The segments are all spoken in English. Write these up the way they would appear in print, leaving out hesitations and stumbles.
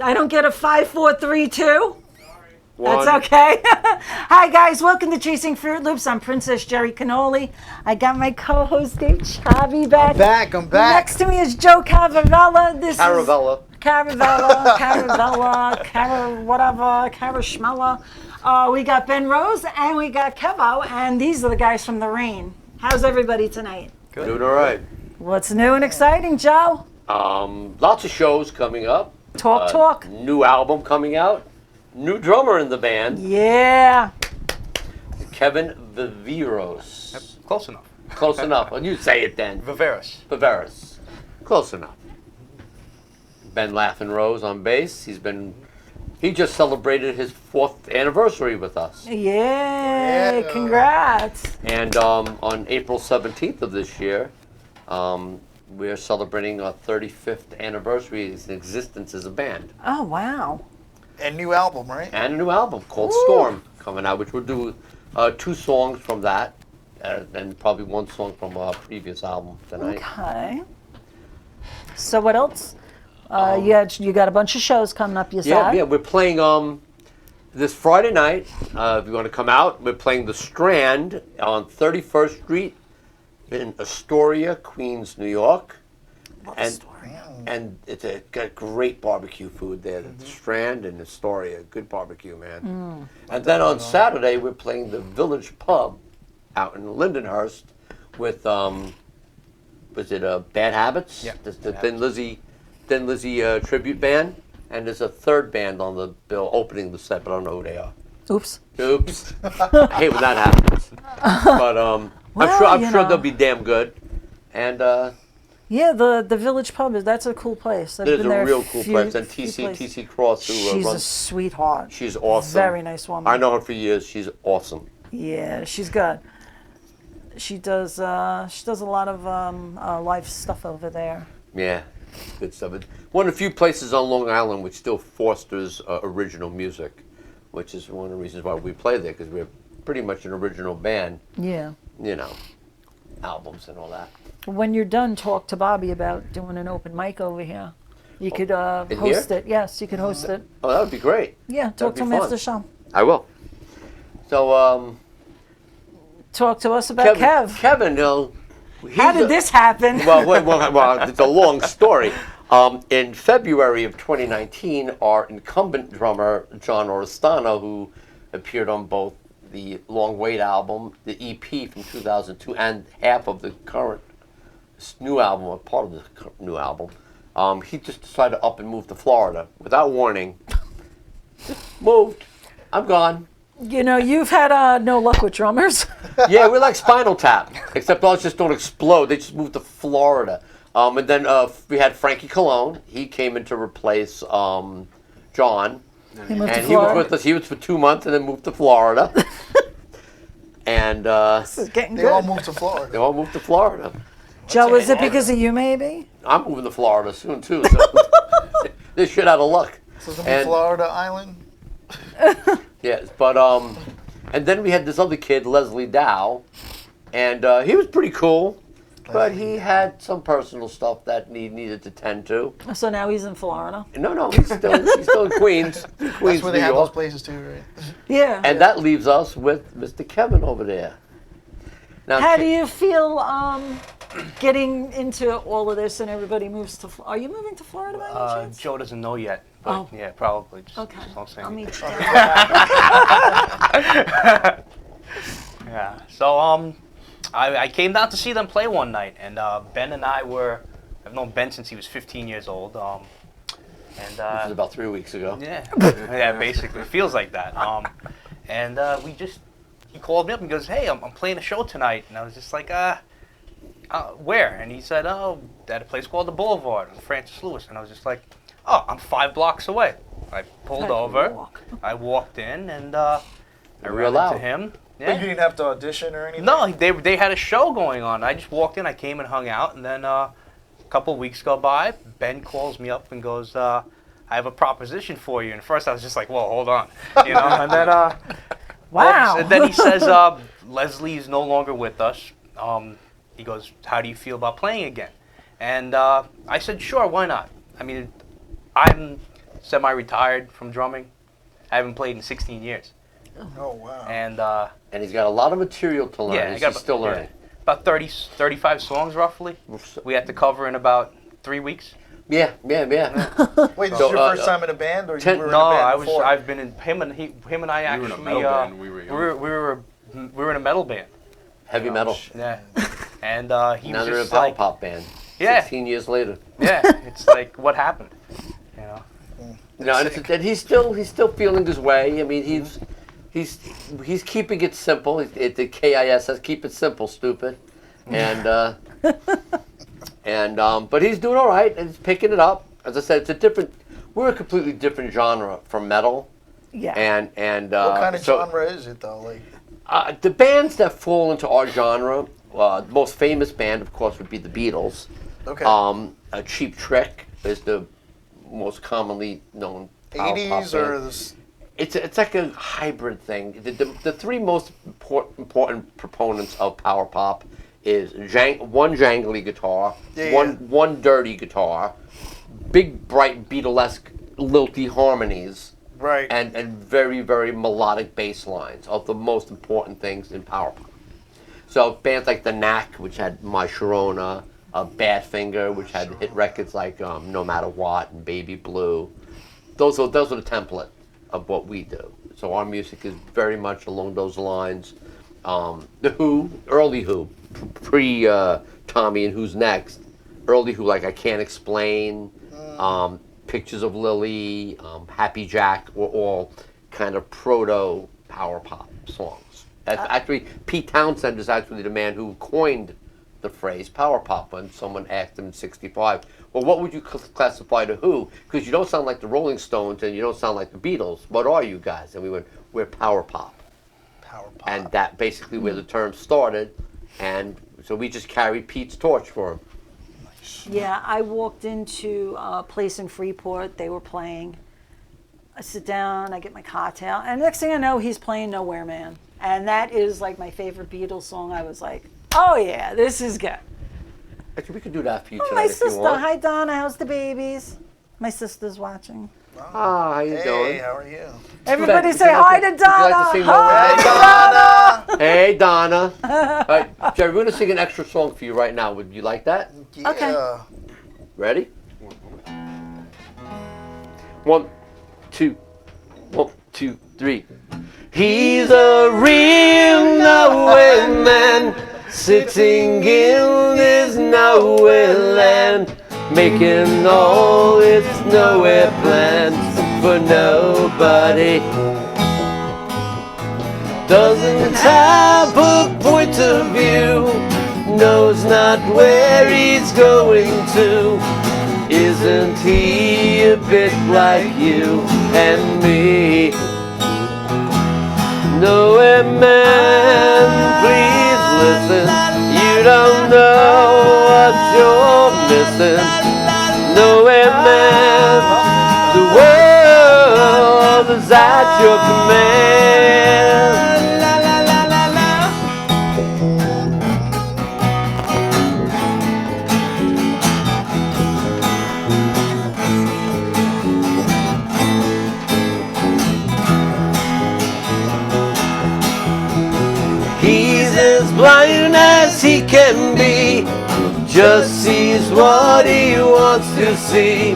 I don't get a 5, 4, 3, 2. One. That's okay. Hi, guys. Welcome to Chasing Fruit Loops. I'm Princess Jerry Canoli. I got my co-host Dave Chavi back. I'm back. Next to me is Joe Caravella. Caravella. Caravella. We got Ben Rose and we got Kevo, and these are the guys from The Rain. How's everybody tonight? Good. Doing all right. What's new and exciting, Joe? Lots of shows coming up. Talk. New album coming out. New drummer in the band, Yeah. Kevin Viveros. Yep, close enough. Close enough. Well, you say it then. Viveros. Close enough. Ben Laughin Rose on bass. He just celebrated his 4th anniversary with us. Yeah. Yeah. Congrats. And on April 17th of this year, we're celebrating our 35th anniversary in existence as a band. Oh, wow. And new album, right? And a new album called Ooh. Storm coming out, which we'll do 2 songs from that, and probably 1 song from our previous album tonight. Okay. So what else? You got a bunch of shows coming up, you said? Yeah, we're playing this Friday night. If you want to come out, we're playing The Strand on 31st Street in Astoria, Queens, New York. And it's got great barbecue food there. The Strand and Astoria, good barbecue, man. And then on Saturday, we're playing the Village Pub out in Lindenhurst with, was it Bad Habits? Yeah, The Bad Thin Lizzy tribute band. And there's a 3rd band on the bill opening the set, but I don't know who they are. Oops. I hate when that happens. But I'm sure they'll be damn good. And Yeah, the Village Pub, that's a cool place. I've it is been a there real cool place. And few places. TC Cross, who She's a runs, sweetheart. she's awesome. Very nice woman. I know her for years. She's awesome. Yeah, she's good. She does a lot of live stuff over there. Yeah, good stuff. It's one of the few places on Long Island which still fosters original music, which is one of the reasons why we play there, because we're pretty much an original band. Yeah. You know, albums and all that. When you're done, talk to Bobby about doing an open mic over here. You could in host here? it. Yes, you could host it. Oh, that would be great. Yeah, talk That'd be to him fun. after the show. I will. So, Talk to us about Kev. Kevin, How did this happen? Well, it's a long story. In February of 2019, our incumbent drummer, John Oristano, who appeared on both the Long Wait album, the EP from 2002, and half of the current new album, or part of the new album, he just decided to up and move to Florida without warning. Just moved. I'm gone. You know, you've had no luck with drummers. Yeah, we're like Spinal Tap, except ours just don't explode. They just moved to Florida. And then we had Frankie Colon. He came in to replace John. He moved to And he was Florida. with us. He was for 2 months and then moved to Florida. And This is getting They all good. moved to they Florida. all moved to Florida. Joe, is it because of you, maybe? I'm moving to Florida soon, too. So this shit out of luck. So it's going to be And- Florida Island? Yes, but and then we had this other kid, Leslie Dow, and he was pretty cool, but he had some personal stuff that needed to tend to. So now he's in Florida. No, he's still in Queens, That's Queens, where New they have those York, places too, right? Yeah. and that leaves us with Mr. Kevin over there. Now, How do you feel getting into all of this and everybody moves to Florida? Are you moving to Florida by any chance? Joe doesn't know yet, but Oh. yeah, probably. Just Okay. don't say I'll anything. meet you. Yeah. So I came down to see them play one night, and Ben and I've known Ben since he was 15 years old. This is about 3 weeks ago. Yeah, basically, it feels like that. And he called me up and goes, "Hey, I'm playing a show tonight," and I was just like, where? And he said, "Oh, at a place called the Boulevard on Francis Lewis," and I was just like, "Oh, I'm 5 blocks away." I pulled over. Walk. I walked in and I You were ran allowed. into him. But Yeah. you didn't have to audition or anything? No, they had a show going on. I just walked in. I came and hung out, and then a couple of weeks go by. Ben calls me up and goes, "I have a proposition for you." And first I was just like, "Whoa, hold on," you know. And then Wow. and then he says, "Leslie is no longer with us." He goes, "How do you feel about playing again?" And I said, "Sure, why not?" I mean, I'm semi-retired from drumming. I haven't played in 16 years. Oh, wow. And And he's got a lot of material to learn. yeah, He's still learning. about 30, 35 songs roughly. We had to cover in about 3 weeks. Yeah. Wait, this So, is your first time in a band, or you were in No, a band before? I've been in him and I You actually were in a metal band. We were young. we were in a metal band. Heavy metal. Yeah, and he Now was they're in a just power like, pop band. Yeah. 16 years later. yeah, it's like what happened, you know. No, and he's still feeling his way. I mean, he's keeping it simple. The KIS says keep it simple, stupid, and but he's doing all right and he's picking it up. As I said, we're a completely different genre from metal. Yeah. And What kind of so, genre is it, though? Like, the bands that fall into our genre, the most famous band, of course, would be the Beatles. okay. A Cheap Trick is the most commonly known power pop 80s band. or this? It's like a hybrid thing. The three most important proponents of power pop is one jangly guitar, one dirty guitar, big bright Beatlesque lilty harmonies, Right. and very very melodic bass lines are the most important things in power pop. So bands like the Knack, which had My Sharona, Badfinger, which had hit records like No Matter What and Baby Blue. Those are the template of what we do. So our music is very much along those lines. The Who, early Who, pre Tommy and Who's Next, early Who like I Can't Explain, Pictures of Lily, Happy Jack were all kind of proto power pop songs. Actually, Pete Townsend is actually the man who coined the phrase power pop when someone asked him in '65, well, what would you classify the Who? Because you don't sound like the Rolling Stones and you don't sound like the Beatles. What are you guys? And we went, we're power pop. Power pop. And that basically where the term started. And so we just carried Pete's torch for him. Yeah, I walked into a place in Freeport. They were playing. I sit down, I get my cocktail, and next thing I know, he's playing Nowhere Man. And that is like my favorite Beatles song. I was like, oh yeah, this is good. Actually, we could do that for you Oh, tonight my if you sister. want. Hi, Donna. How's the babies? My sister's watching. Ah, how you Hey, doing? how are you? Everybody Would say you like hi to- to would you like Donna. to sing Hi, one Hey, Donna. All right, Jerry, we're going to sing an extra song for you right now. Would you like that? Yeah. Okay. Ready? 1, 2, 1, 2, 3. He's a real nowhere man, sitting in his nowhere land, making all his nowhere plans for nobody. Doesn't have a point of view, knows not where he's going to. Isn't he a bit like you and me? Nowhere man, please listen. You don't know what you're missing. Nowhere man, the world is at your command. He's as blind as he can be, just sees what he wants to see.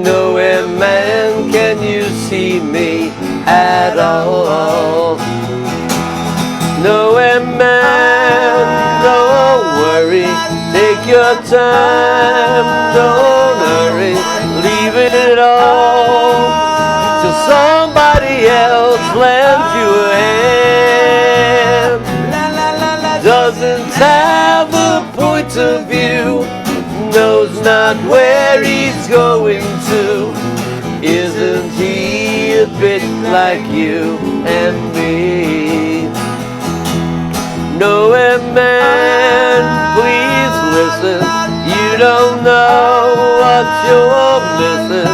Nowhere man, can you see me at all? Nowhere man, don't worry, take your time, don't hurry, leave it all till somebody else lends you a hand. Doesn't have a point of view, knows not where he's going to. Isn't he a bit like you and me? Nowhere man, please listen. You don't know what you're missing.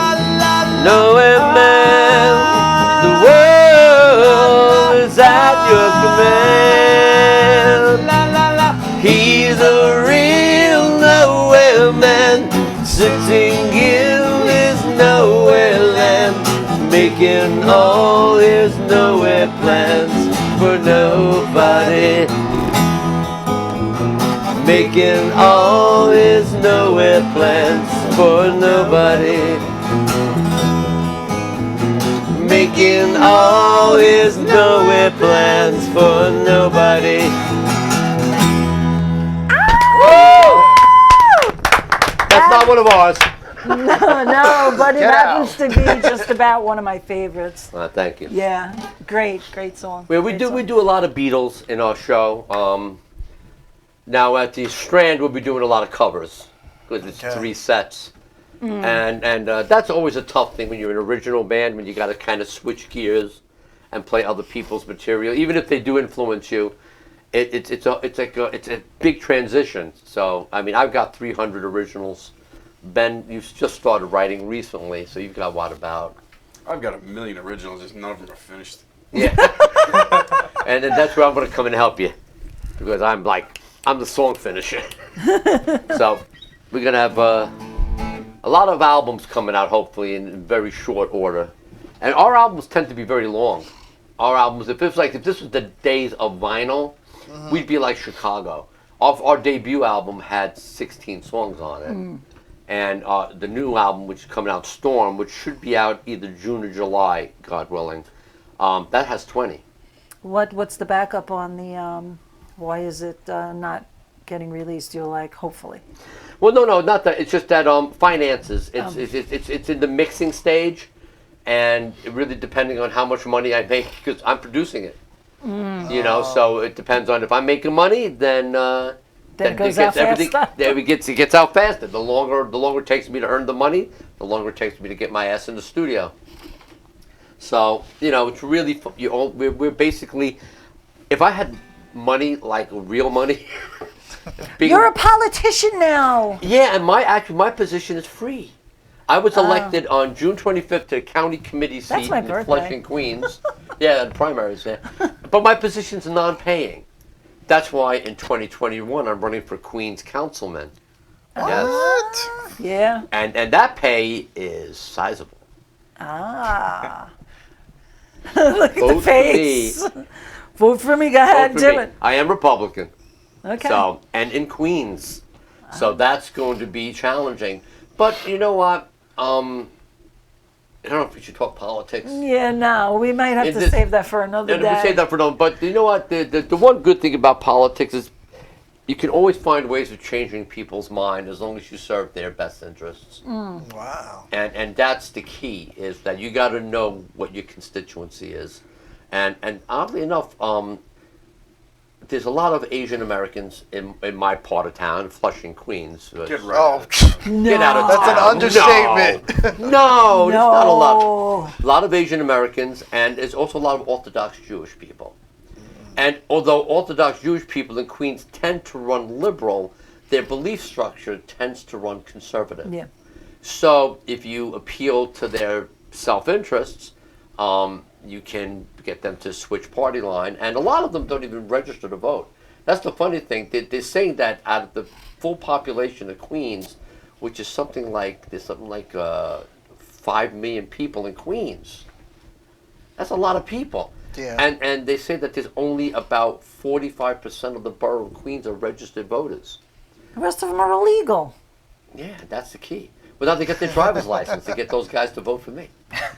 Nowhere man, the world is at your command. He's a real nowhere man, sitting in his nowhere land. making all his nowhere plans for nobody. Making all his nowhere plans for nobody. Making all his nowhere plans for nobody. That's not one of ours. No, but it Get happens to be just about one of my favorites. Thank you. Yeah, great song. Well, we Great do song. a lot of Beatles in our show. Now at the Strand, we'll be doing a lot of covers because it's Okay. 3 sets, and that's always a tough thing when you're an original band, when you got to kind of switch gears and play other people's material, even if they do influence you. It's a big transition. So I mean, I've got 300 originals. Ben, you just started writing recently, so you've got what about? I've got a million originals, just none of them are finished. Yeah. And then that's where I'm going to come and help you, because I'm the song finisher. So we're going to have a lot of albums coming out, hopefully, in very short order. And our albums tend to be very long. Our albums, if this was the days of vinyl, we'd be like Chicago. Our debut album had 16 songs on it. And the new album, which is coming out, Storm, which should be out either June or July, God willing, that has 20. What's the backup on the? Why is it not getting released? You're like, hopefully. Well, no, not that. It's just that finances. It's in the mixing stage, and it really depending on how much money I make, because I'm producing it. You know, so it depends on if I'm making money, then It goes out faster. It gets out faster. The longer it takes me to earn the money, the longer it takes me to get my ass in the studio. So it's really we're basically, if I had money like real money. You're a politician now. Yeah, and my position is free. I was elected on June 25th to a county committee That's seat my in birthday. Flushing, Queens. Yeah, the primaries. Yeah, but my position's non-paying. That's why in 2021 I'm running for Queens councilman. Yes, What? Yeah. and that pay is sizable. Ah. Look at the Vote for face. Vote for me. Go ahead, Vote for do me. it. I am Republican. Okay. So, and in Queens. So that's going to be challenging. But you know what? I don't know if we should talk politics. Yeah, no, we might have Is to this- save that for another And day. we say that for no, but you know what? The one good thing about politics is you can always find ways of changing people's mind as long as you serve their best interests. Wow. And that's the key, is that you got to know what your constituency is. And oddly enough, there's a lot of Asian Americans in my part of town, Flushing, Queens. Get right. Oh, Get out of that's an town. understatement. No, there's not a lot. No. A lot of Asian Americans, and there's also a lot of Orthodox Jewish people. And although Orthodox Jewish people in Queens tend to run liberal, their belief structure tends to run conservative. Yeah. So if you appeal to their self-interests, you can get them to switch party line. And a lot of them don't even register to vote. That's the funny thing. They're saying that out of the full population of Queens, which is something like 5 million people in Queens. That's a lot of people. Yeah. And they say that there's only about 45% of the borough of Queens are registered voters. The rest of them are illegal. Yeah, that's the key. Well, now they get their driver's license to get those guys to vote for me.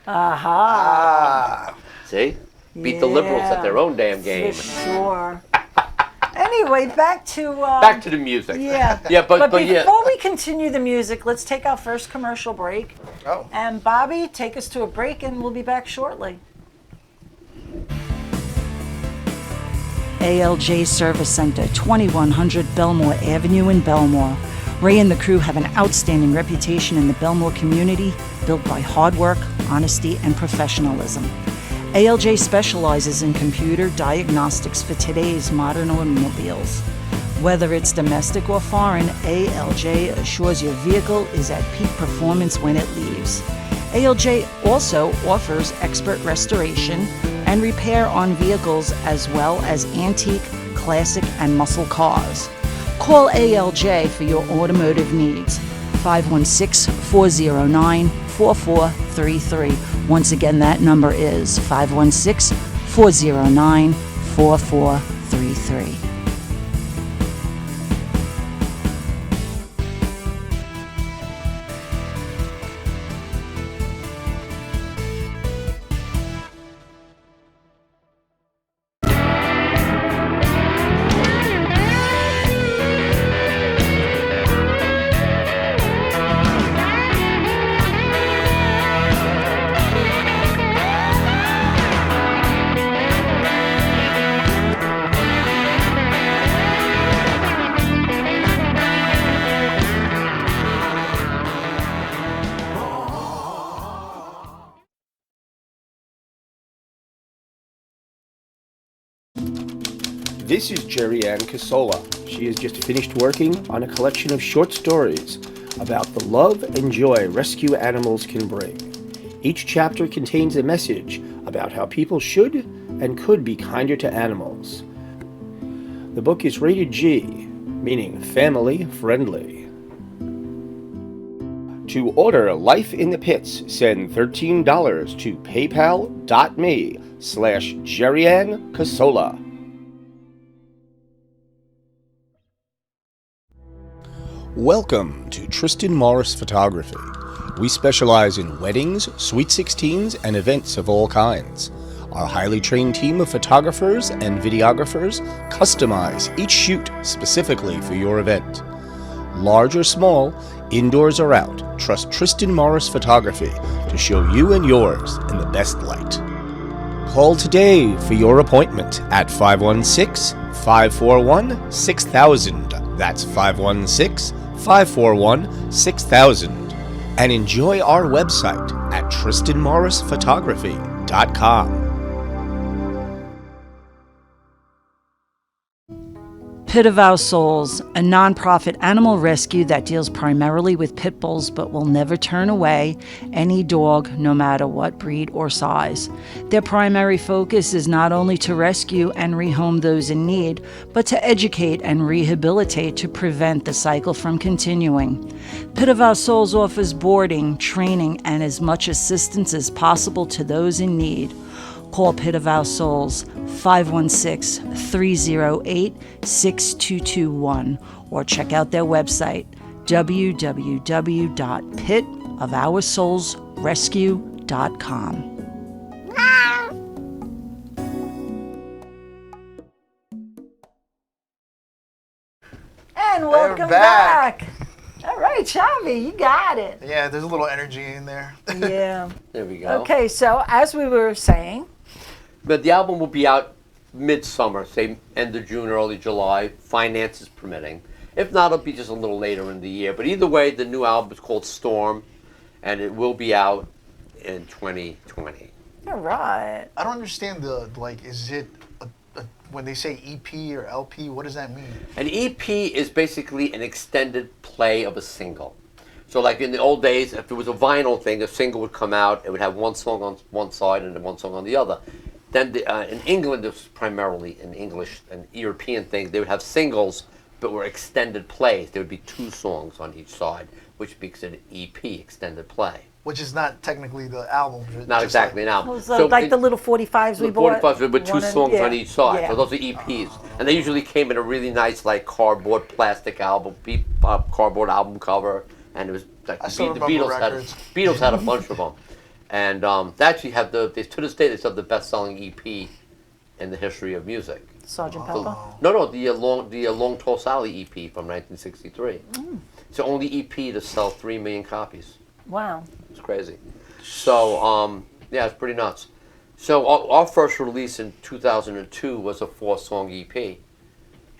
Aha. See? Beat the liberals at their own damn game. For sure. Anyway, back to Back to the music. yeah. Yeah, but before yeah. we continue the music, let's take our first commercial break. Oh. And Bobby, take us to a break, and we'll be back shortly. ALJ Service Center, 2100 Belmore Avenue in Belmore. Ray and the crew have an outstanding reputation in the Belmore community, built by hard work, honesty, and professionalism. ALJ specializes in computer diagnostics for today's modern automobiles. Whether it's domestic or foreign, ALJ assures your vehicle is at peak performance when it leaves. ALJ also offers expert restoration and repair on vehicles as well as antique, classic, and muscle cars. Call ALJ for your automotive needs. 516-409-4600. 4433. Once again, that number is 516-409-4433. This is Jerry Ann Casola. She has just finished working on a collection of short stories about the love and joy rescue animals can bring. Each chapter contains a message about how people should and could be kinder to animals. The book is rated G, meaning family friendly. To order Life in the Pits, send $13 to paypal.me/Jerry-Ann Casola. Welcome to Tristan Morris Photography. We specialize in weddings, sweet 16s, and events of all kinds. Our highly trained team of photographers and videographers customize each shoot specifically for your event. Large or small, indoors or out, trust Tristan Morris Photography to show you and yours in the best light. Call today for your appointment at 516-541-6000. That's 516-541-6000. And enjoy our website at tristanmorrisphotography.com. Pit of Our Souls, a nonprofit animal rescue that deals primarily with pit bulls but will never turn away any dog, no matter what breed or size. Their primary focus is not only to rescue and rehome those in need, but to educate and rehabilitate to prevent the cycle from continuing. Pit of Our Souls offers boarding, training, and as much assistance as possible to those in need. Call Pit of Our Souls 516-308-6221 or check out their website www.pitofoursoulsrescue.com. And welcome back. All right, Chavi, you got it. Yeah, there's a little energy in there. Yeah. There we go. Okay, so as we were saying, But the album will be out midsummer, say end of June, early July, finances permitting. If not, it'll be just a little later in the year. But either way, the new album is called Storm, and it will be out in 2020. all right. I don't understand is it when they say EP or LP, what does that mean? An EP is basically an extended play of a single. So like in the old days, if it was a vinyl thing, a single would come out, it would have one song on one side and then one song on the other. Then in England, it was primarily an English and European thing, they would have singles, but were extended plays. There would be 2 songs on each side, which makes it an EP, extended play. Which is not technically the album. Not exactly now. Well, so like the little 45s we bought. 45s with 2 one songs yeah, on each side. yeah. So those are EPs. And they usually came in a really nice like cardboard plastic album, cardboard album cover. And it was like I still the remember Beatles records. had a bunch of them. And they actually have to this day they still have the best-selling EP in the history of music. Sgt. Pepper. No, the Long Tall Sally EP from 1963. It's the only EP to sell 3 million copies. Wow. It's crazy. So, yeah, it's pretty nuts. So our first release in 2002 was a 4-song EP.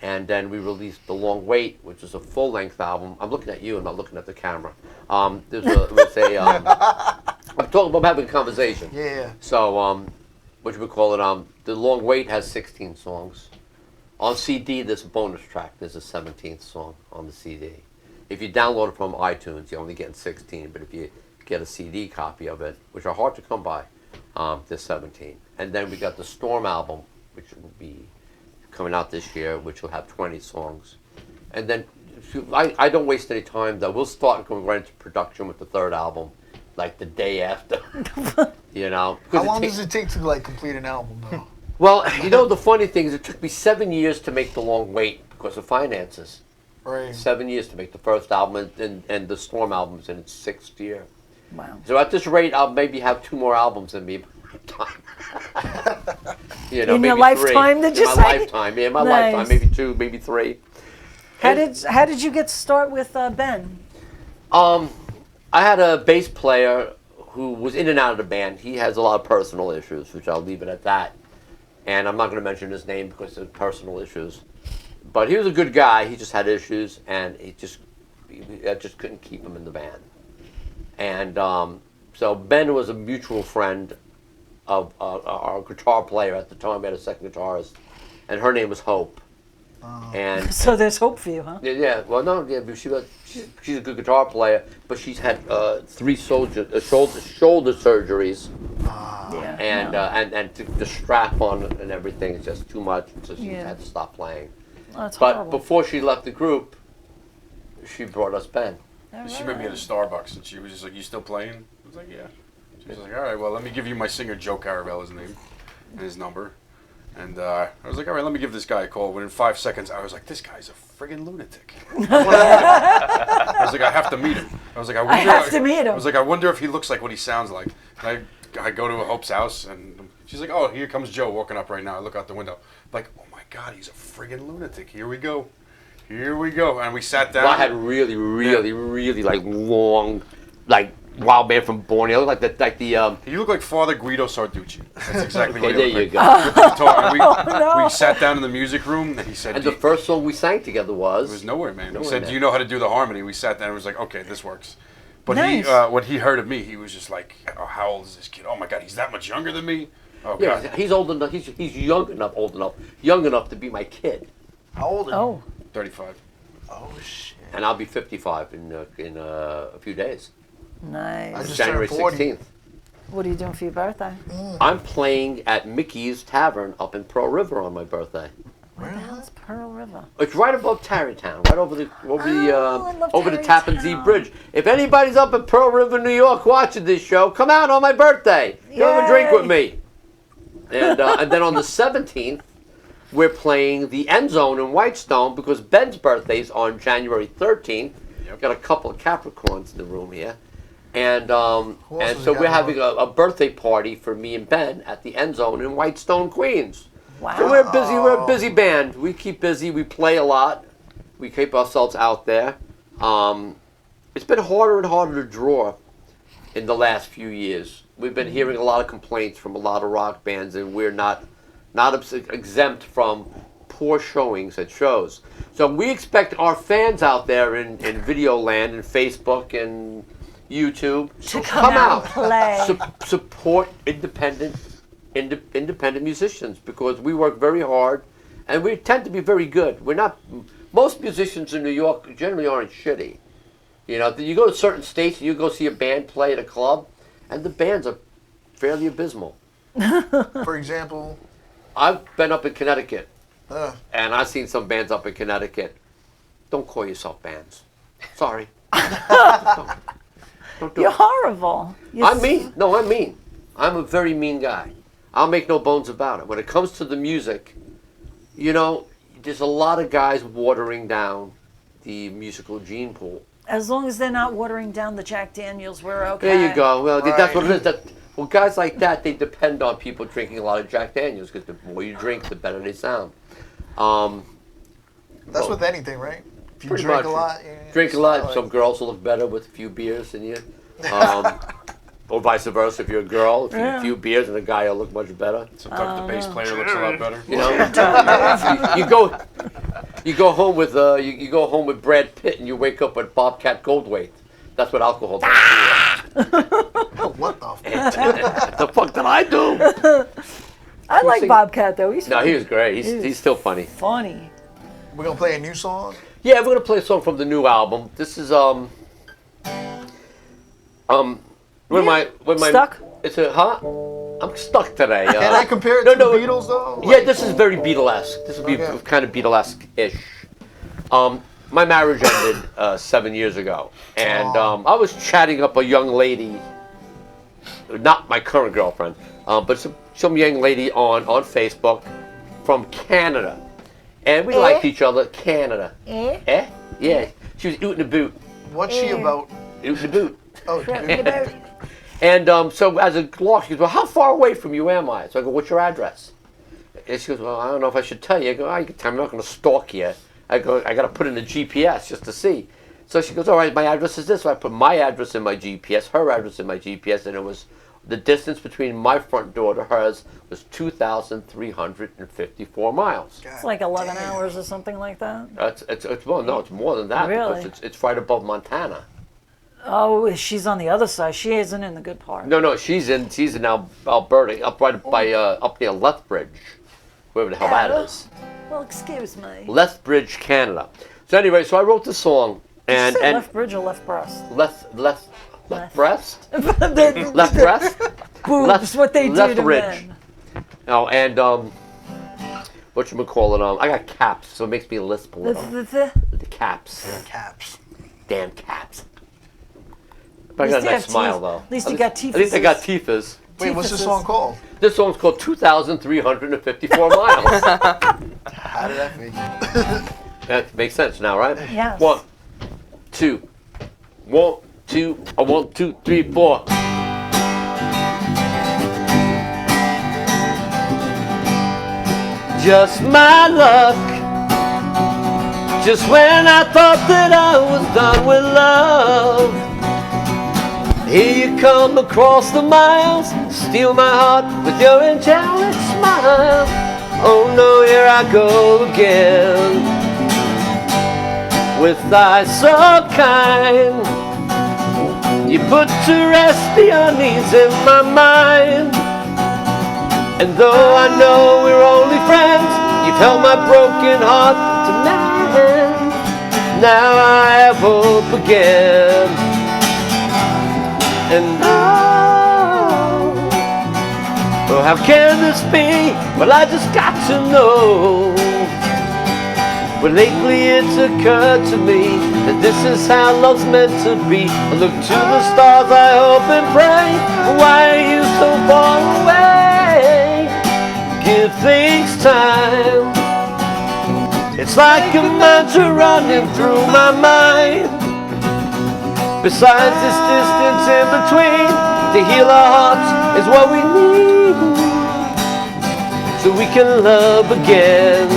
And then we released The Long Wait, which is a full-length album. I'm looking at you, I'm not looking at the camera. I'm talking about having a conversation. Yeah. So, what you would call it, The Long Wait has 16 songs. On CD, there's a bonus track. There's a 17th song on the CD. If you download it from iTunes, you only get 16, but if you get a CD copy of it, which are hard to come by, there's 17. And then we got the Storm album, which will be coming out this year, which will have 20 songs. And then I don't waste any time, though. We'll start going right into production with the 3rd album like the day after. You know. 'Cause How long takes- does it take to like complete an album though? Well, you know, the funny thing is, it took me 7 years to make The Long Wait because of finances. Right. 7 years to make the first album, and the Storm album's in its 6th year. Wow. So at this rate, I'll maybe have 2 more albums than me by the time. You know, In your maybe 3. lifetime, did you in say? my lifetime, yeah, in my Nice. lifetime, maybe 2, maybe 3. How did you get to start with Ben? I had a bass player who was in and out of the band. He has a lot of personal issues, which I'll leave it at that. And I'm not going to mention his name because of personal issues. But he was a good guy. He just had issues, and I just couldn't keep him in the band. And so Ben was a mutual friend of our guitar player at the time. We had a second guitarist, and her name was Hope. And So there's hope for you, huh? yeah, well, no, yeah, but she's a good guitar player, but she's had 3 shoulder surgeries, Yeah. and the strap on and everything is just too much, so she Yeah. had to stop playing. That's But horrible. before she left the group, she brought us Ben. She met me at a Starbucks, and she was just like, "You still playing?" I was like, "Yeah." She was like, "All right, well, let me give you my singer Joe Caravella's name and his number." And I was like, "All right, let me give this guy a call." Within 5 seconds, I was like, "This guy's a friggin' lunatic." I was like, "I have to meet him." I was like, I have to meet him. I was like, "I wonder if he looks like what he sounds like." And I go to Hope's house, and she's like, "Oh, here comes Joe walking up right now." I look out the window, like, "Oh my God, he's a friggin' lunatic." Here we go. Here we go. And we sat down. Well, I had really like long, like wild man from Borneo, like the You look like Father Guido Sarducci. That's exactly okay, what there you you look go. like. With the guitar. And no. we sat down in the music room, and he said, And the first song we sang together it was was Nowhere Man. Nowhere He said, Man. "Do you know how to do the harmony?" We sat down and was like, "Okay, this works." But Nice. when he heard of me, he was just like, "Oh, how old is this kid? Oh my God, he's that much younger than me." Oh yeah, God, he's old enough. He's young enough to be my kid, How old are you? Oh, 35. Oh shit. and I'll be 55 in a few days. I nice. just January turned 40. 16th. What are you doing for your birthday? I'm playing at Mickey's Tavern up in Pearl River on my birthday. Where the hell's Pearl River? It's right above Tarrytown, right over the I love over the Tappan Zee Tarrytown. Bridge. If anybody's up in Pearl River, New York, watching this show, come out on my birthday. Go have a drink Yay. with me. And then on the 17th, we're playing the End Zone in Whitestone because Ben's birthday's on January 13th. Yep. Got a couple of Capricorns in the room here. And else and has so got we're one? having a birthday party for me and Ben at the End Zone in Whitestone, Queens. Wow. So we're a busy band. We keep busy. We play a lot. We keep ourselves out there. It's been harder and harder to draw in the last few years. We've been hearing a lot of complaints from a lot of rock bands, and we're not exempt from poor showings at shows. So we expect our fans out there in video land and Facebook and YouTube To come out and play. support independent musicians because we work very hard and we tend to be very good. We're not most musicians in New York generally aren't shitty. You know, you go to certain states and you go see a band play at a club and the bands are fairly abysmal. For example, I've been up in Connecticut uh, and I've seen some bands up in Connecticut. Don't call yourself bands. Sorry. Don't do You're it. horrible. I'm mean. No, I'm mean. I'm a very mean guy. I'll make no bones about it. When it comes to the music, you know, there's a lot of guys watering down the musical gene pool. As long as they're not watering down the Jack Daniels, we're okay. There you go. Well, that's what it Right. is. Well, guys like that, they depend on people drinking a lot of Jack Daniels because the more you drink, the better they sound. that's with anything, right? If you Pretty drink much. a lot, Drink a lot. Some girls will look better with a few beers than you. Or vice versa. If you're a girl, if you have a few beers and a guy will look much better. Sometimes the bass player looks a lot better. You know, you go home with you go home with Brad Pitt and you wake up with Bobcat Goldthwait. That's what alcohol does. What the? F- What the fuck did I do? I like sing- Bobcat though. He's No, he was great. He's still funny. funny. We're gonna play a new song. Yeah, we're gonna play a song from the new album. This is when my Stuck? It's a I'm stuck today. Can I compare it no, to no, the Beatles though? Yeah, this is very Beatlesque. This would be Okay. kind of Beatlesque-ish. My marriage ended 7 years ago, and I was chatting up a young lady not my current girlfriend, but some young lady on Facebook from Canada. And we liked each other. Canada. Eh? Yeah. She was ootin' the boot. What's she about? Ootin' the boot. Oh, And so as a lark, she goes, well, how far away from you am I? So I go, what's your address? And she goes, well, I don't know if I should tell you. I go, oh, you can tell me, I'm not going to stalk you. I go, I got to put in the GPS just to see. So she goes, all right, my address is this. So I put my address in my GPS, her address in my GPS, and it was the distance between my front door to hers was 2,354 miles. It's like 11 hours or something like that. It's well, no, it's more than that. Really? Because it's right above Montana. Oh, she's on the other side. She isn't in the good part. No, she's in Alberta, up right by up near Lethbridge, wherever the hell that is. Well, excuse me. Lethbridge, Canada. So anyway, so I wrote the song, and Did you say and left bridge or left breast? left breast, The left breast, boobs, what they do to Lethbridge. men. Oh, and whatchamacallit, I got caps, so it makes me lisp a little. The caps, Caps. damn caps. But I got a least you nice have smile teeth. though. At least you got teeth. At least I got teethers. Wait, what's the Teethuses. song called? This song's called 2,354 miles. How did that make? That makes sense now, right? Yes. 1, 2, 1, 2, 1, 2, 3, 4. Just my luck. Just when I thought that I was done with love, here you come across the miles, steal my heart with your angelic smile. Oh no, here I go again. With thy so kind, you put to rest the unease in my mind. And though I know we're only friends, you've held my broken heart to mend. Now I have hope again. And oh, how can this be? Well, I just got to know. Well, lately it's occurred to me that this is how love's meant to be. I look to the stars, I hope and pray. Why are you so far away? Give things time. It's like a mantra running through my mind. Besides this distance in between, to heal our hearts is what we need, so we can love again.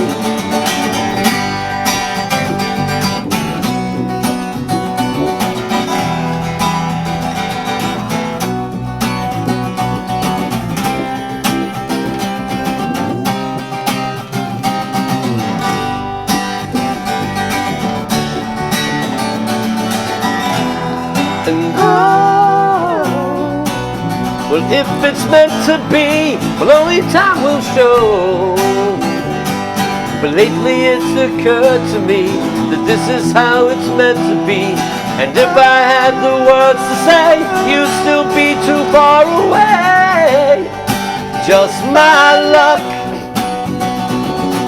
And oh, well, if it's meant to be, well, only time will show. But lately it's occurred to me that this is how it's meant to be. And if I had the words to say, you'd still be too far away. Just my luck.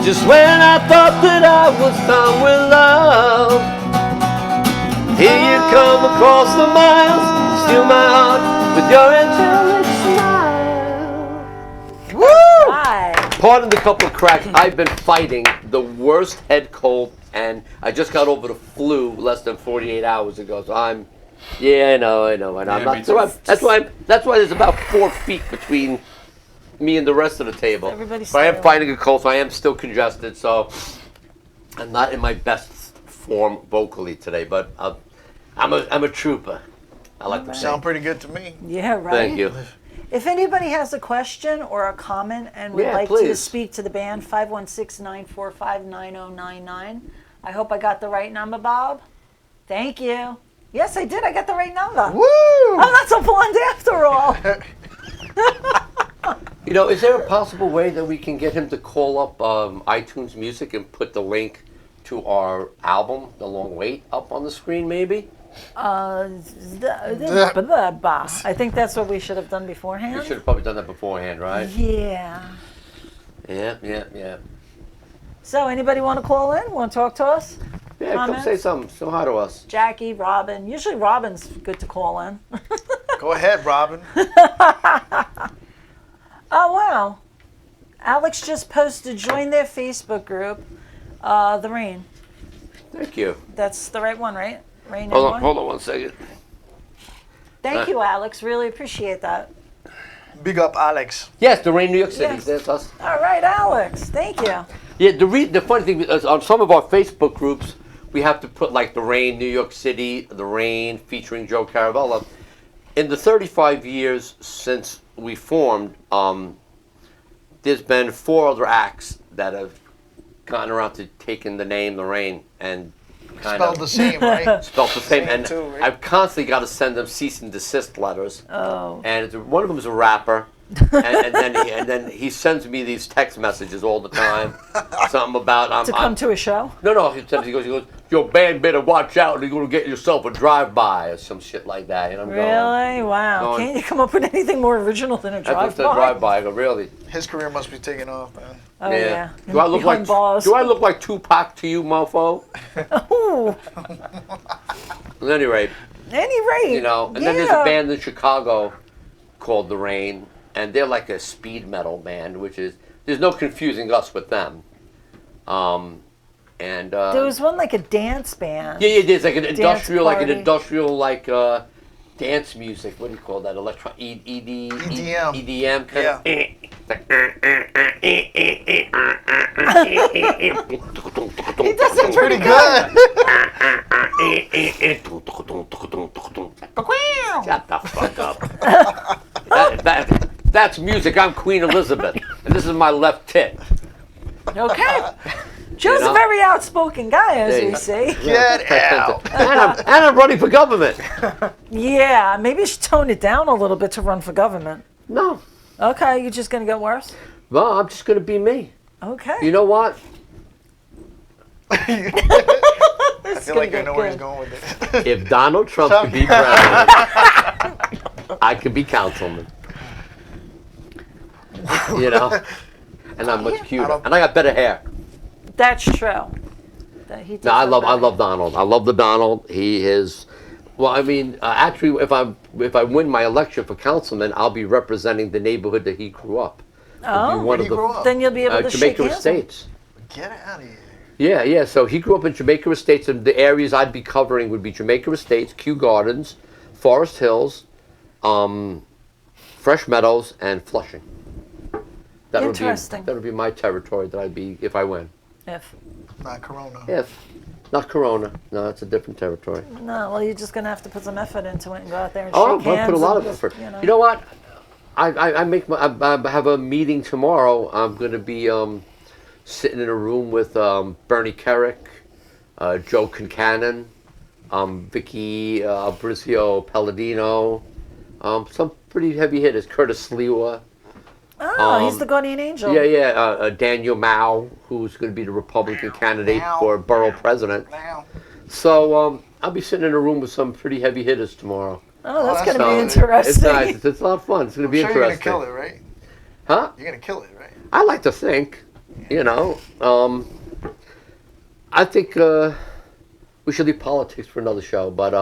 Just when I thought that I was done with love, here you come across the miles, steal my heart with your angelic smile. Woo! Right. Pardon the couple of cracks. I've been fighting the worst head cold, and I just got over the flu less than 48 hours ago. So I'm, I know. And I'm Yeah, not. me So too. that's why there's about 4 feet between me and the rest of the table. Everybody's But I am still- fighting a cold, so I am still congested. So I'm not in my best form vocally today, but I'm a trooper. I like to say. Sound pretty good to me. Yeah, right. Thank you. If anybody has a question or a comment and would Yeah, like to please. speak to the band, 516-945-9099. I hope I got the right number, Bob. Thank you. Yes, I did. I got the right number. Woo! I'm not so blonde after all. You know, is there a possible way that we can get him to call up iTunes Music and put the link to our album, The Long Wait, up on the screen, maybe? I think that's what we should have done We beforehand. should have probably done that beforehand, right? Yeah. Yeah. So, anybody want to call in? Want to talk to us? Yeah, come Comments? say something. Say hi to us. Jackie, Robin. Usually Robin's good to call in. Go ahead, Robin. Oh, wow. Alex just posted, join their Facebook group, The Rain. Thank you. That's the right one, right? Rain Hold NY? on, hold on one second. Thank you, Alex. Really appreciate that. Big up, Alex. Yes, the Rain, New York City. Yes. That's us. All right, Alex. Thank you. Yeah, the funny thing is on some of our Facebook groups, we have to put like the Rain, New York City, the Rain featuring Joe Caravella. In the 35 years since we formed, there's been 4 other acts that have gotten around to taking the name The Rain and kind Spelled of the same, right? spelled the same. Same And too, right? I've constantly got to send them cease and desist letters. Oh. And one of them is a rapper, and then he sends me these text messages all the time. Something about To come to a show? no. He goes, your band better watch out. You're gonna get yourself a drive-by or some shit like that. And I'm going, Really? Wow. going- Can't you come up with anything more original than a I looked drive-by? at drive-by. I go, really? His career must be taking off, man. Oh, yeah. Do I look Behind like bars. Do I look like Tupac to you, mofo? Ooh. At any rate, Any rate. you know. And then there's a band in Chicago called The Rain, and they're like a speed metal band, which is there's no confusing us with them. There was one like a dance band. Yeah, there's like an industrial, party. dance music. What do you call that? EDM. EDM. EDM kind Yeah. He does it pretty Pretty good. good. Shut the fuck up. That's music. I'm Queen Elizabeth, and this is my left tit. Okay. Joe's You know? a very outspoken guy, as There we you- see. Get out. And I'm running for government. Yeah, maybe you should tone it down a little bit to run for government. No, Okay, you're just going to get worse? well, I'm just gonna be me. Okay. You know what? I feel like I know where he's going with it. If Donald Trump could be president, I could be councilman. You know, and I'm much cuter, and I got better hair. That's true. That he does No, I have love better- Donald. I love the Donald. He is. Well, I mean, actually, if I win my election for councilman, I'll be representing the neighborhood that he grew up. Oh, One Where of do you the grow up? then you'll be able to shake Jamaica hands. Estates. Get out of here. Yeah. So he grew up in Jamaica Estates, and the areas I'd be covering would be Jamaica Estates, Kew Gardens, Forest Hills, Fresh Meadows, and Flushing. Interesting. That would be my territory that I'd be if I win. If. Not Corona. If not Corona, no, it's a different territory. No, well, you're just going to have to put some effort into it and go out there and Oh, shake I'm hands. gonna put a lot and of effort. just, You know what? I have a meeting tomorrow. I'm going to be sitting in a room with Bernie Kerik, Joe Concannon, Vicky Abrizio Palladino, some pretty heavy hitters. Curtis Sliwa. Oh, he's the guardian angel. Yeah. Daniel Mao, who's going to be the Republican candidate Mao. for borough president. Now. So I'll be sitting in a room with some pretty heavy hitters tomorrow. Oh, that's that's going to be nice. interesting. It's nice. It's a lot of fun. It's going to be I'm sure interesting. you're gonna kill it, right? Huh? You're gonna kill it, right? I like to think, you know. I think we should leave politics for another show, but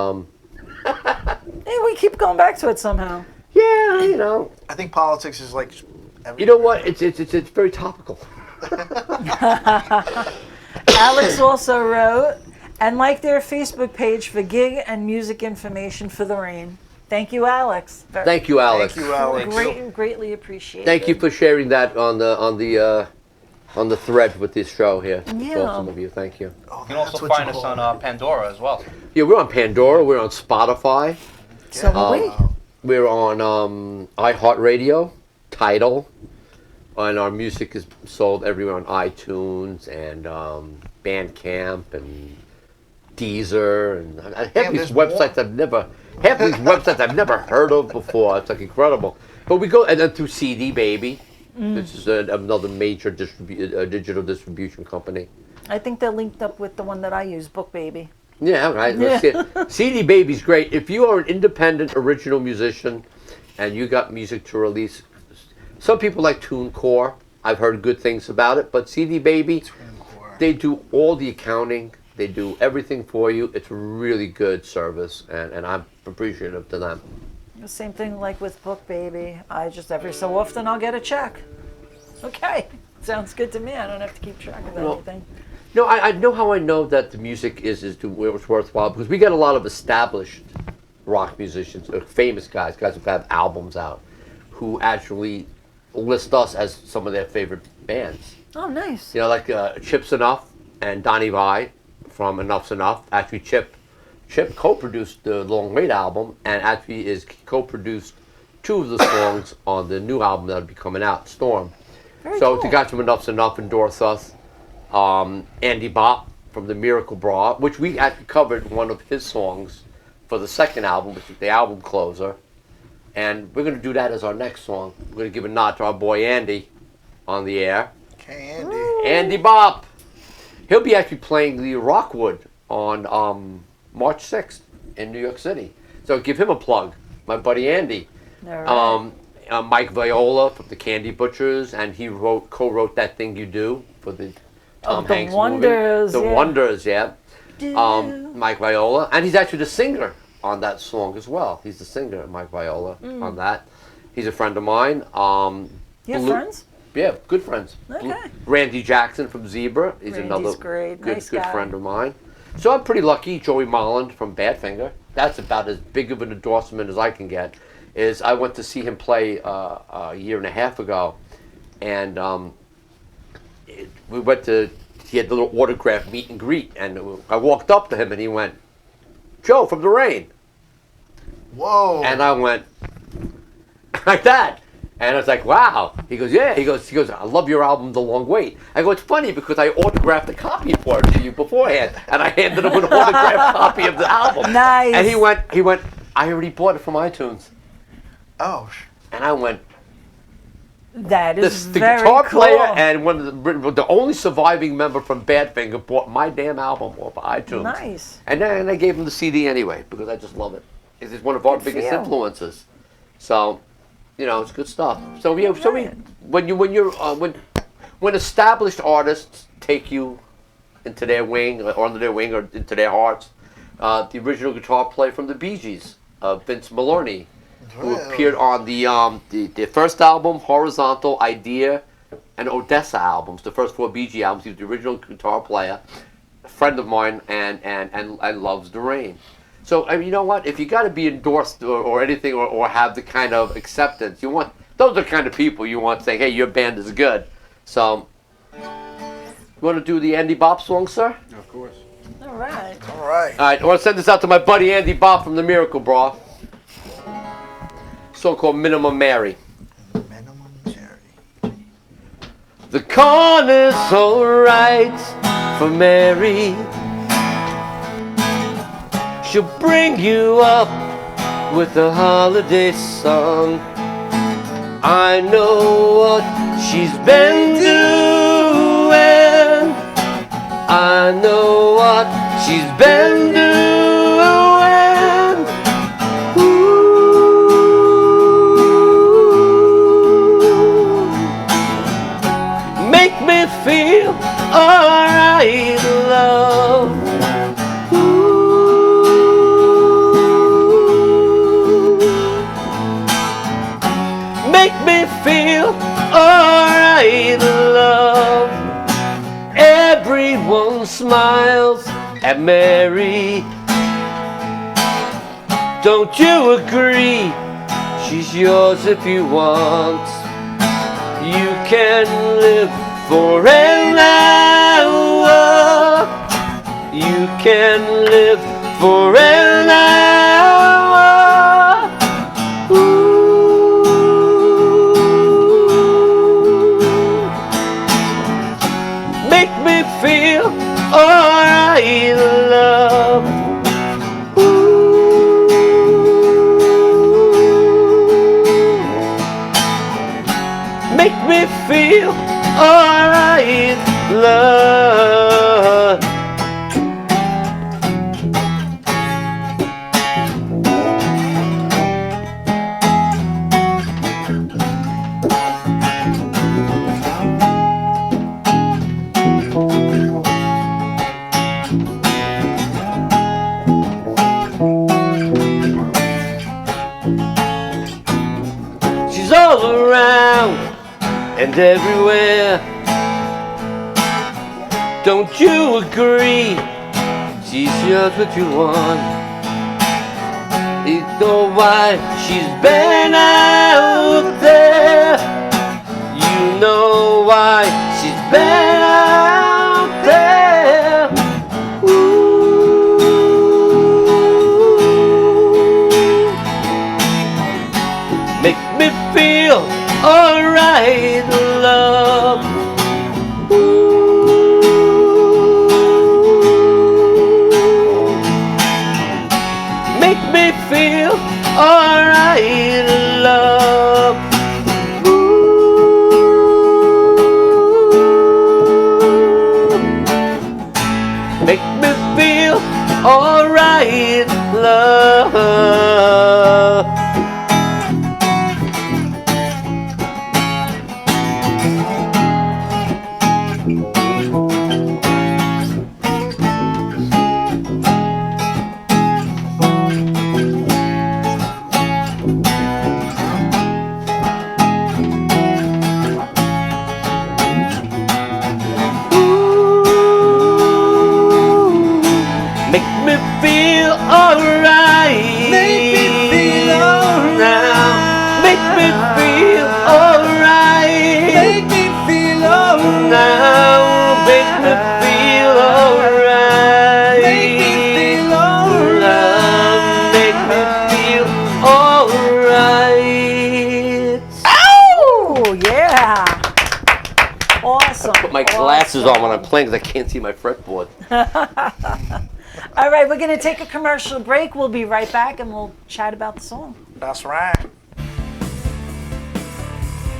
Hey, we keep going back to it somehow. yeah, you know. I think politics is like. You know what? It's very topical. Alex also wrote, and like their Facebook page for gig and music information for the Rain. Thank you, Alex. Thank you, Alex. Thank you, Alex. Greatly appreciated. Thank you for sharing that on the thread with this show here. It's Yeah. awesome of you. Thank you. Oh, You can that's also what find you us call on it. Pandora as well. Yeah, we're on Pandora. We're on Spotify. So are we. We're on iHeartRadio, Tidal, and our music is sold everywhere on iTunes and Bandcamp and Deezer and half Damn, these there's more. websites I've never heard of before. It's like incredible. But we go and then through CD Baby, which is another major digital distribution company. I think they're linked up with the one that I use, Book Baby. Yeah, right. Yeah. CD Baby's great. If you are an independent original musician and you got music to release, some people like TuneCore. I've heard good things about it, but CD Baby, they do all the accounting. They do everything for you. It's a really good service, and I'm appreciative to them. The same thing like with Book Baby. I just every so often I'll get a check. Okay, sounds good to me. I don't have to keep track of Well, anything. No, I know how I know that the music is where it's worthwhile, because we get a lot of established rock musicians, famous guys who have albums out, who actually list us as some of their favorite bands. Oh, nice. You know, like Chip's Enough and Donnie Vai from Enough's Enough. Actually, Chip co-produced the Long Wait album, and actually is co-produced 2 of the songs on the new album that'll be coming out, Storm. Very So cool. the guys from Enough's Enough endorse us. Andy Bop from the Miracle Bra, which we actually covered one of his songs for the second album, which is the album closer. And we're going to do that as our next song. We're going to give a nod to our boy Andy on the air. Okay, Andy. Andy Bop. He'll be actually playing the Rockwood on March 6th in New York City. So give him a plug, my buddy Andy. All right. Mike Viola from the Candy Butchers, and he co-wrote That Thing You Do for the Tom The Hanks Wonders, movie. The yeah. Wonders, yeah. Mike Viola, and he's actually the singer on that song as well. He's the singer, Mike Viola, on that. He's a friend of mine. You have Blue- friends? Yeah, good friends. Okay. Randy Jackson from Zebra. He's Randy's another great. good Nice guy. friend of mine. So I'm pretty lucky. Joey Molland from Badfinger. That's about as big of an endorsement as I can get. Is I went to see him play a year and a half ago, and we went to. He had a little autograph meet and greet, and I walked up to him, and he went, "Joe from the Rain," Whoa. and I went like that. And I was like, wow. He goes, yeah. He goes, I love your album, The Long Wait. I go, it's funny because I autographed a copy for it to you beforehand. And I handed him an autographed copy of the album. Nice. And he went, I already bought it from iTunes. Oh, And I went, That is the very guitar cool. player and one of the only surviving member from Badfinger bought my damn album off iTunes. Nice. And then I gave him the CD anyway because I just love it. It's one of our Good for biggest you. influences. So, you know, it's good stuff. So yeah, when established artists take you into their wing or under their wing or into their hearts, the original guitar player from the Bee Gees, Vince Maloney, who appeared on the first album, Horizontal, Idea, and Odessa albums, the first 4 Bee Gees albums. He was the original guitar player, a friend of mine, and loves the rain. So, I mean, you know what? If you got to be endorsed or anything or have the kind of acceptance, those are the kind of people you want saying, hey, your band is good. So, you want to do the Andy Bop song, sir? Of course. All right. all right. All right, I want to send this out to my buddy Andy Bop from the Miracle Bra. Song called Minimum Mary. Minimum charity. The corner's alright for Mary. She'll bring you up with a holiday song. I know what she's been doing. I know what she's been doing. Ooh. Make me feel alright, love. Make me feel alright, love. Everyone smiles at Mary. Don't you agree? She's yours if you want. You can live for an hour. You can live for an hour. Make me feel alright, love. Make me feel alright, love. She's all around and everywhere. Don't you agree? She's just what you want. You know why she's been out there. You know why she's been out there. Ooh. Make me feel alright, love. Make me feel alright, love. Make me feel alright, love. Make me feel alright. Make me feel alright. Make me feel alright. Make me feel alright. Now make me feel alright. Make me feel alright. Make me feel alright. Oh, yeah. Awesome. Put my glasses on when I'm playing because I can't see my fretboard. All right, we're going to take a commercial break. We'll be right back and we'll chat about the song. That's right.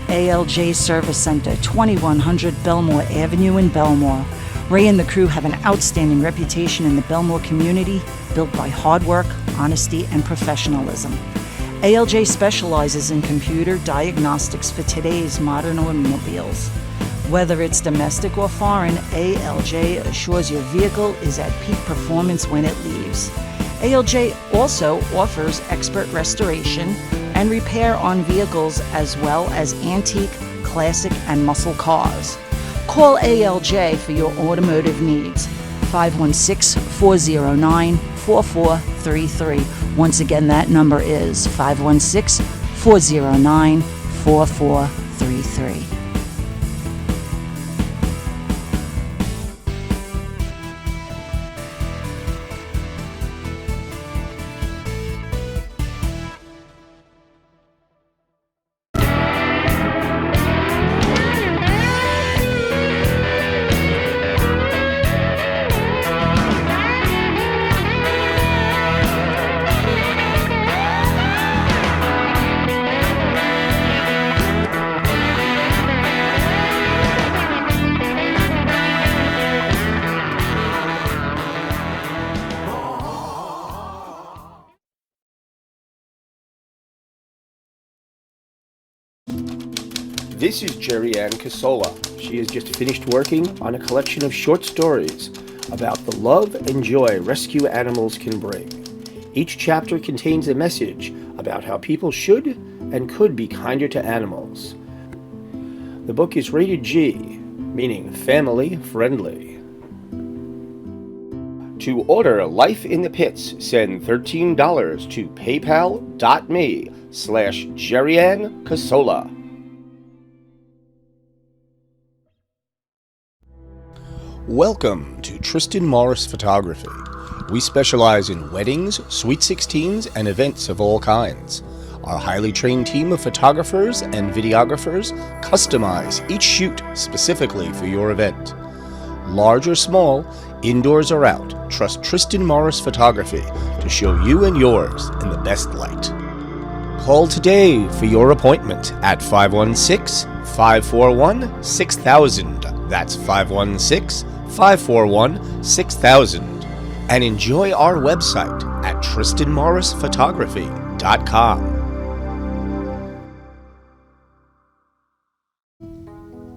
ALJ Service Center, 2100 Belmore Avenue in Belmore. Ray and the crew have an outstanding reputation in the Belmore community, built by hard work, honesty, and professionalism. ALJ specializes in computer diagnostics for today's modern automobiles. Whether it's domestic or foreign, ALJ assures your vehicle is at peak performance when it leaves. ALJ also offers expert restoration and repair on vehicles as well as antique, classic, and muscle cars. Call ALJ for your automotive needs. 516-409-4433. Once again, that number is 516-409-4433. This is Jerry Ann Casola. She has just finished working on a collection of short stories about the love and joy rescue animals can bring. Each chapter contains a message about how people should and could be kinder to animals. The book is rated G, meaning family friendly. To order Life in the Pits, send $13 to paypal.me/JerryAnn Casola. Welcome to Tristan Morris Photography. We specialize in weddings, sweet 16s, and events of all kinds. Our highly trained team of photographers and videographers customize each shoot specifically for your event. Large or small, indoors or out, trust Tristan Morris Photography to show you and yours in the best light. Call today for your appointment at 516-541-6000. That's 516-541-6000. And enjoy our website at tristanmorrisphotography.com.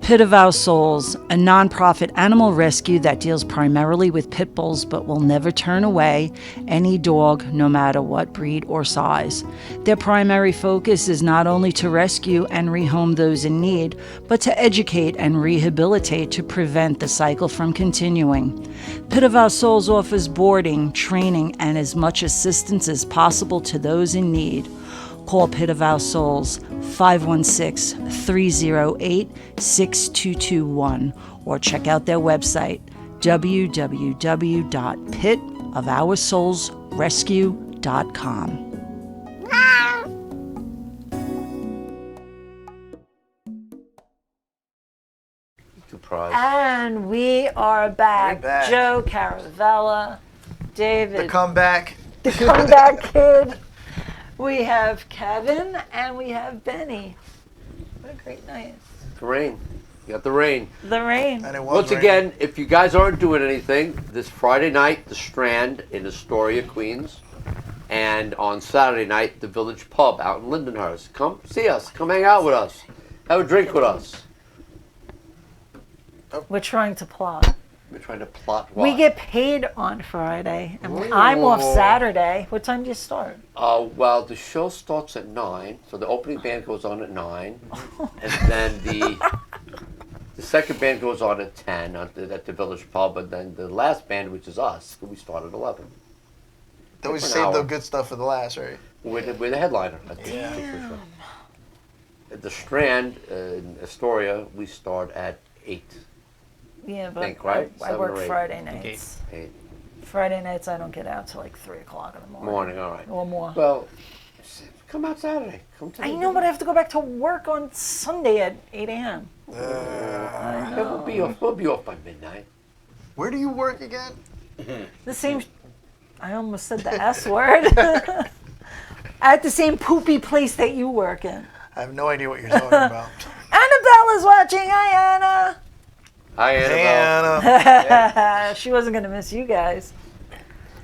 Pit of Our Souls, a nonprofit animal rescue that deals primarily with pit bulls but will never turn away any dog, no matter what breed or size. Their primary focus is not only to rescue and rehome those in need, but to educate and rehabilitate to prevent the cycle from continuing. Pit of Our Souls offers boarding, training, and as much assistance as possible to those in need. Call Pit of Our Souls 516-308-6221 or check out their website www.pitofoursoulsrescue.com. Surprise. And we are back. We're back. Joe Caravella, David, The comeback. the comeback kid. We have Kevin and we have Benny. What a great night. The rain. You got the rain. The rain. And it was Once raining. again, if you guys aren't doing anything, this Friday night, the Strand in Astoria, Queens, and on Saturday night, the Village Pub out in Lindenhurst. Come see us. Come hang out with us. Have a drink with us. We're trying to plot. We're trying to plot what? We get paid on Friday, and I'm off Saturday. What time do you start? Well, the show starts at 9, so the opening band goes on at 9, and then the second band goes on at 10 at the Village Pub, and then the last band, which is us, we start at 11. They always for an save the hour. good stuff for the last, right? We're the headliner. At the show. At the Strand in Astoria, we start at 8. Yeah, but Think, right? I 7 work or 8. Friday nights. 8 Friday nights I don't get out till like 3 o'clock in the morning. morning, all right. Or more. Well, come out Saturday. Come to I the- know, but I have to go back to work on Sunday at 8 a.m. Yeah, we'll be off. We'll be off by midnight. Where do you work again? The same. I almost said the S word. At the same poopy place that you work in. I have no idea what you're talking about. Annabella's watching. Hi, Anna. Hi, Annabelle. Anna. She wasn't gonna miss you guys.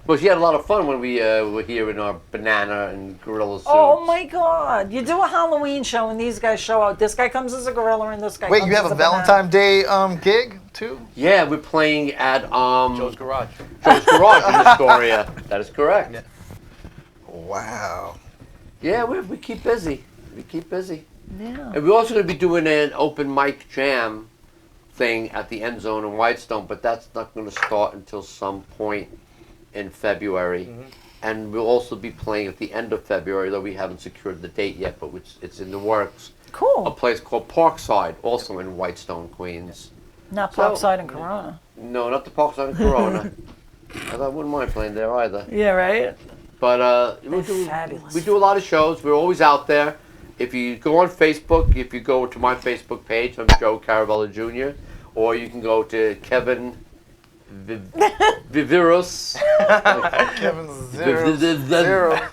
Well, she had a lot of fun when we were here in our banana and gorilla suits. Oh my God! You do a Halloween show and these guys show out. This guy comes as a gorilla and this guy. Wait, comes you have as a banana. Valentine's Day gig too? Yeah, we're playing at Joe's Garage. Joe's Garage in Astoria. That is correct. Yeah. Wow. Yeah, we keep busy. We keep busy. Yeah. And we're also going to be doing an open mic jam thing at the End Zone in Whitestone, but that's not going to start until some point in February. And we'll also be playing at the end of February, though we haven't secured the date yet, but it's in the works. A Cool. place called Parkside, also in Whitestone, Queens. Not So- Parkside and Corona. No, not the Parkside in Corona. I wouldn't mind playing there either. Yeah, right. But They're fabulous. we do a lot of shows. We're always out there. If you go on Facebook, if you go to my Facebook page, I'm Joe Caravella Jr., or you can go to Kevin Viveros. Kevin Zero.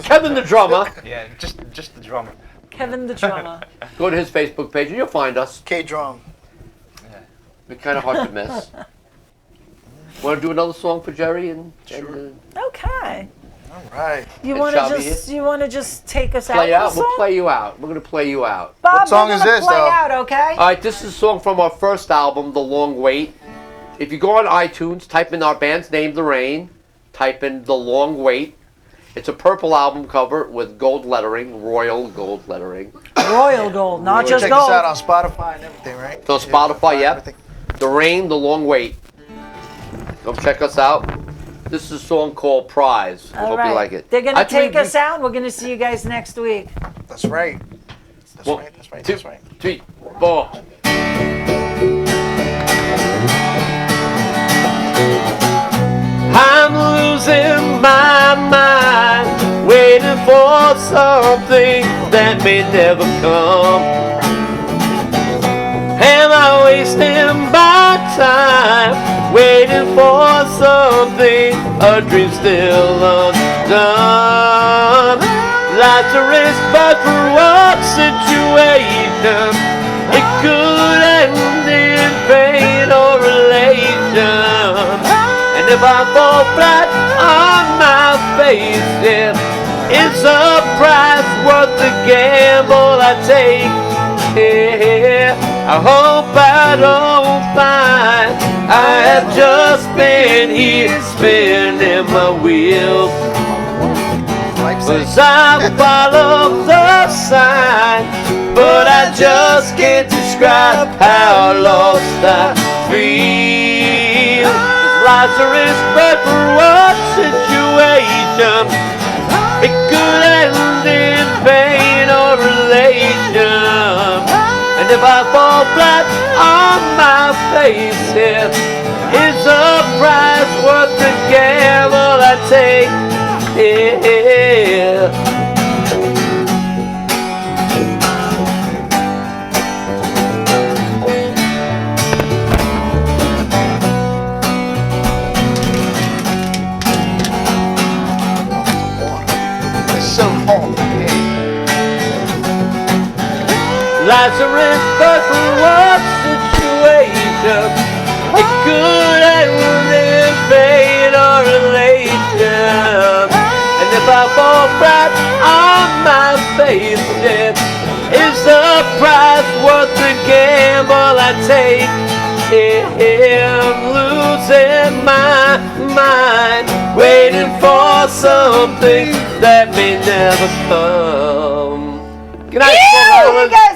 Kevin the drummer. Yeah, just the drummer. Kevin the drummer. Go to his Facebook page and you'll find us. K-Drum. We're kind of hard to miss. Want to do another song for Jerry and Okay. All right. You And want to Shelby just take us play out? out? with a We'll song? play you out. We're gonna play you out. Bob, What song we're is gonna this, play though? out, okay? All right, this is a song from our first album, The Long Wait. If you go on iTunes, type in our band's name, The Rain, type in The Long Wait. It's a purple album cover with gold lettering, royal gold lettering. Royal gold, not You just check gold. us out on Spotify and everything, right? So Spotify, yep. everything. The Rain, The Long Wait. Come check us out. This is a song called Prize. I All hope right. you like it. They're gonna Actually, take us out. We're gonna see you guys next week. That's right. That's One, right. That's right. two, That's right. 3, 4. I'm losing my mind, waiting for something that may never come. Am I wasting my time, waiting for something, a dream still undone? Life's a risk, but for what situation? It could end in pain or elation. And if I fall flat on my face, then it's a price worth the gamble I take. Yeah. I hope I don't find I have just been here spinning my wheels. Cause I follow the sign, but I just can't describe how lost I feel. This Lazarus but for what situation? It could end in pain or relation. And if I fall flat on my face, it is a prize worth the gamble I take. Yeah. So hard. Lazarus, but for what situation? It could end in pain or elation. And if I fall flat on my face, it is the price worth the gamble I take. I'm losing my mind, waiting for something that may never come. Good night, You Florida. guys